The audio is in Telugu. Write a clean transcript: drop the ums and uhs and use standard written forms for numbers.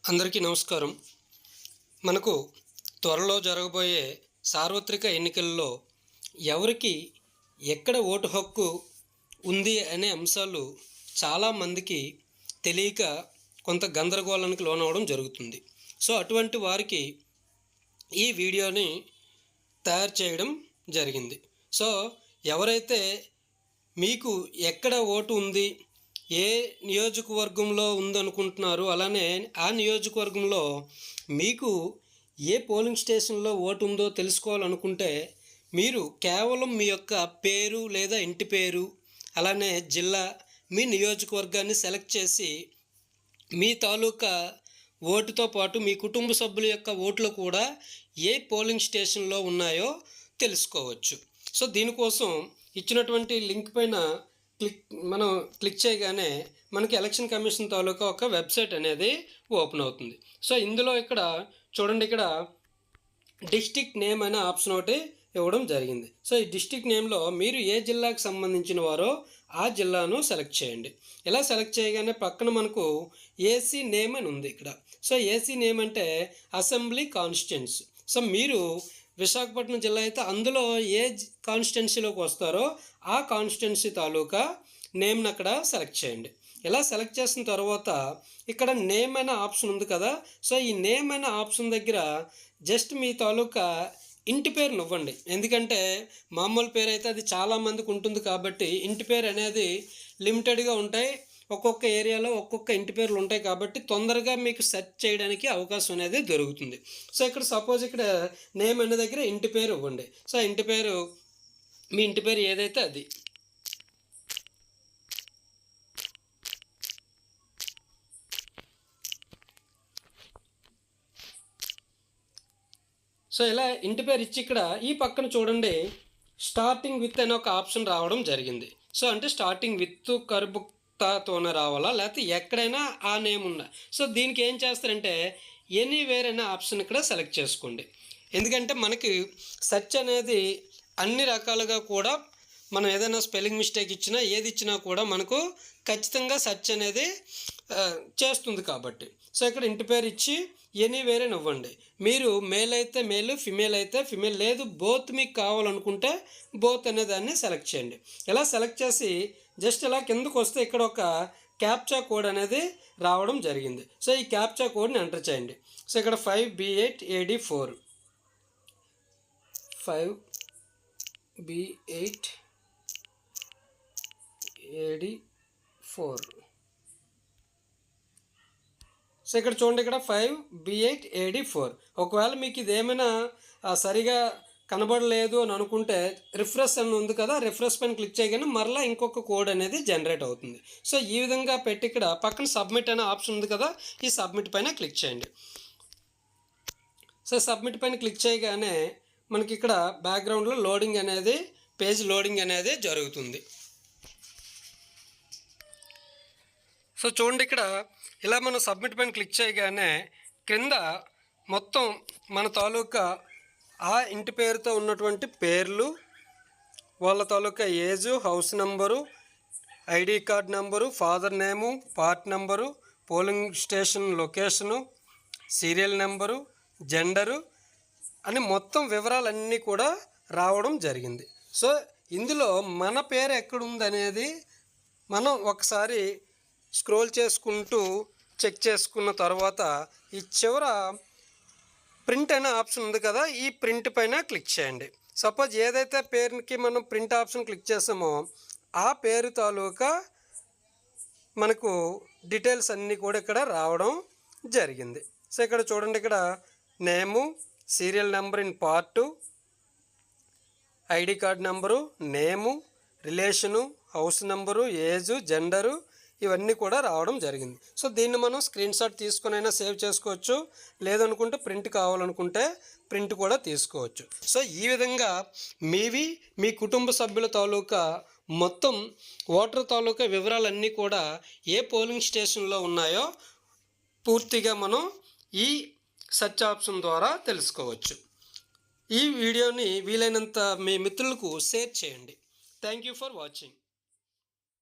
అందరికీ నమస్కారం. మనకు త్వరలో జరగబోయే సార్వత్రిక ఎన్నికల్లో ఎవరికి ఎక్కడ ఓటు హక్కు ఉంది అనే అంశాలు చాలామందికి తెలియక కొంత గందరగోళానికి లోనవడం జరుగుతుంది. సో అటువంటి వారికి ఈ వీడియోని తయారు చేయడం జరిగింది. సో ఎవరైతే మీకు ఎక్కడ ఓటు ఉంది, ఏ నియోజకవర్గంలో ఉందనుకుంటున్నారు, అలానే ఆ నియోజకవర్గంలో మీకు ఏ పోలింగ్ స్టేషన్లో ఓటు ఉందో తెలుసుకోవాలనుకుంటే మీరు కేవలం మీ యొక్క పేరు లేదా ఇంటి పేరు, అలానే జిల్లా, మీ నియోజకవర్గాన్ని సెలెక్ట్ చేసి మీ తాలూకా ఓటుతో పాటు మీ కుటుంబ సభ్యుల యొక్క ఓట్లు కూడా ఏ పోలింగ్ స్టేషన్లో ఉన్నాయో తెలుసుకోవచ్చు. సో దీనికోసం ఇచ్చినటువంటి లింక్ పైన మనం క్లిక్ చేయగానే మనకి ఎలక్షన్ కమిషన్ తాలూకా ఒక వెబ్సైట్ అనేది ఓపెన్ అవుతుంది. సో ఇందులో ఇక్కడ చూడండి, ఇక్కడ డిస్ట్రిక్ట్ నేమ్ అనే ఆప్షన్ ఒకటి ఇవ్వడం జరిగింది. సో ఈ డిస్ట్రిక్ట్ నేమ్లో మీరు ఏ జిల్లాకు సంబంధించిన వారో ఆ జిల్లాను సెలెక్ట్ చేయండి. ఇలా సెలెక్ట్ చేయగానే పక్కన మనకు ఏసీ నేమ్ అని ఉంది ఇక్కడ. సో ఏసీ నేమ్ అంటే అసెంబ్లీ కాన్స్టిట్యున్సీ. సో మీరు విశాఖపట్నం జిల్లా అయితే అందులో ఏ కాన్స్టిట్యున్సీలోకి వస్తారో ఆ కాన్స్టిట్యున్సీ తాలూకా నేమ్ని అక్కడ సెలెక్ట్ చేయండి. ఇలా సెలెక్ట్ చేసిన తర్వాత ఇక్కడ నేమ్ అనే ఆప్షన్ ఉంది కదా. సో ఈ నేమ్ అనే ఆప్షన్ దగ్గర జస్ట్ మీ తాలూకా ఇంటి పేరుని ఇవ్వండి. ఎందుకంటే మామూలు పేరు అయితే అది చాలామందికి ఉంటుంది కాబట్టి ఇంటి పేరు అనేది లిమిటెడ్గా ఉంటాయి. ఒక్కొక్క ఏరియాలో ఒక్కొక్క ఇంటి పేర్లు ఉంటాయి కాబట్టి తొందరగా మీకు సెర్చ్ చేయడానికి అవకాశం అనేది దొరుకుతుంది. సో ఇక్కడ సపోజ్ ఇక్కడ నేమ్ అనే దగ్గర ఇంటి పేరు ఇవ్వండి. సో ఇంటి పేరు మీ ఇంటి పేరు ఏదైతే అది. సో ఇలా ఇంటి పేరు ఇచ్చి ఇక్కడ ఈ పక్కన చూడండి స్టార్టింగ్ విత్ అనే ఒక ఆప్షన్ రావడం జరిగింది. సో అంటే స్టార్టింగ్ విత్ కర్బుక్తాతోనే రావాలా, లేకపోతే ఎక్కడైనా ఆ నేమ్ ఉన్నా. సో దీనికి ఏం చేస్తారంటే ఎనీవేర్ అనే ఆప్షన్ ఇక్కడ సెలెక్ట్ చేసుకోండి. ఎందుకంటే మనకి సెర్చ్ అనేది అన్ని రకాలుగా కూడా మనం ఏదైనా స్పెల్లింగ్ మిస్టేక్ ఇచ్చినా ఏది ఇచ్చినా కూడా మనకు ఖచ్చితంగా సెర్చ్ అనేది చేస్తుంది కాబట్టి. సో ఇక్కడ ఇంటి పేరు ఇచ్చి ఎనీవేర్ అని ఇవ్వండి. మీరు మేల్ అయితే మేల్, ఫిమేల్ అయితే ఫిమేల్, లేదు బోత్ మీకు కావాలనుకుంటే బోత్ అనే దాన్ని సెలెక్ట్ చేయండి. ఇలా సెలెక్ట్ చేసి జస్ట్ ఇలా కిందకు వస్తే ఇక్కడ ఒక క్యాప్చా కోడ్ అనేది రావడం జరిగింది. సో ఈ క్యాప్చా కోడ్ని ఎంటర్ చేయండి. సో ఇక్కడ 5B8AD4 5B8AD4. సో ఇక్కడ చూడండి, ఇక్కడ 5B8AD4. ఒకవేళ మీకు ఇది ఏమైనా సరిగా కనబడలేదు అని అనుకుంటే రిఫ్రెష్ అని ఉంది కదా, రిఫ్రెష్ పైన క్లిక్ చేయగానే మరలా ఇంకొక కోడ్ అనేది జనరేట్ అవుతుంది. సో ఈ విధంగా పెట్టి ఇక్కడ పక్కన సబ్మిట్ అనే ఆప్షన్ ఉంది కదా, ఈ సబ్మిట్ పైన క్లిక్ చేయండి. సో సబ్మిట్ పైన క్లిక్ చేయగానే మనకి ఇక్కడ బ్యాక్గ్రౌండ్లో లోడింగ్ అనేది, పేజ్ లోడింగ్ అనేది జరుగుతుంది. సో చూడండి, ఇక్కడ ఇలా మనం సబ్మిట్ పైన క్లిక్ చేయగానే క్రింద మొత్తం మన తాలూకా ఆ ఇంటి పేరుతో ఉన్నటువంటి పేర్లు, వాళ్ళ తాలూకా age, house number, ID card number, father name, part number, polling station location, serial number, gender అని మొత్తం వివరాలన్నీ కూడా రావడం జరిగింది. సో ఇందులో మన పేరు ఎక్కడుందనేది మనం ఒకసారి స్క్రోల్ చేసుకుంటూ చెక్ చేసుకున్న తర్వాత ఈ చివర ప్రింట్ అనే ఆప్షన్ ఉంది కదా, ఈ ప్రింట్ పైన క్లిక్ చేయండి. సపోజ్ ఏదైతే పేరుకి మనం ప్రింట్ ఆప్షన్ క్లిక్ చేసామో ఆ పేరు తాలూకా మనకు డీటెయిల్స్ అన్నీ కూడా ఇక్కడ రావడం జరిగింది. సో ఇక్కడ చూడండి, ఇక్కడ name, serial number in part, ID card number, name, relation, house number, age, gender ఇవన్నీ కూడా రావడం జరిగింది. సో దీన్ని మనం స్క్రీన్ షాట్ తీసుకునైనా సేవ్ చేసుకోవచ్చు, లేదనుకుంటే ప్రింట్ కావాలనుకుంటే ప్రింట్ కూడా తీసుకోవచ్చు. సో ఈ విధంగా మీ కుటుంబ సభ్యుల తాలూకా మొత్తం ఓటర్ తాలూకా వివరాలన్నీ కూడా ఏ పోలింగ్ స్టేషన్లో ఉన్నాయో పూర్తిగా మనం ఈ సెర్చ్ ఆప్షన్ ద్వారా తెలుసుకోవచ్చు. ఈ వీడియోని వీలైనంత మీ మిత్రులకు షేర్ చేయండి. Thank you for watching.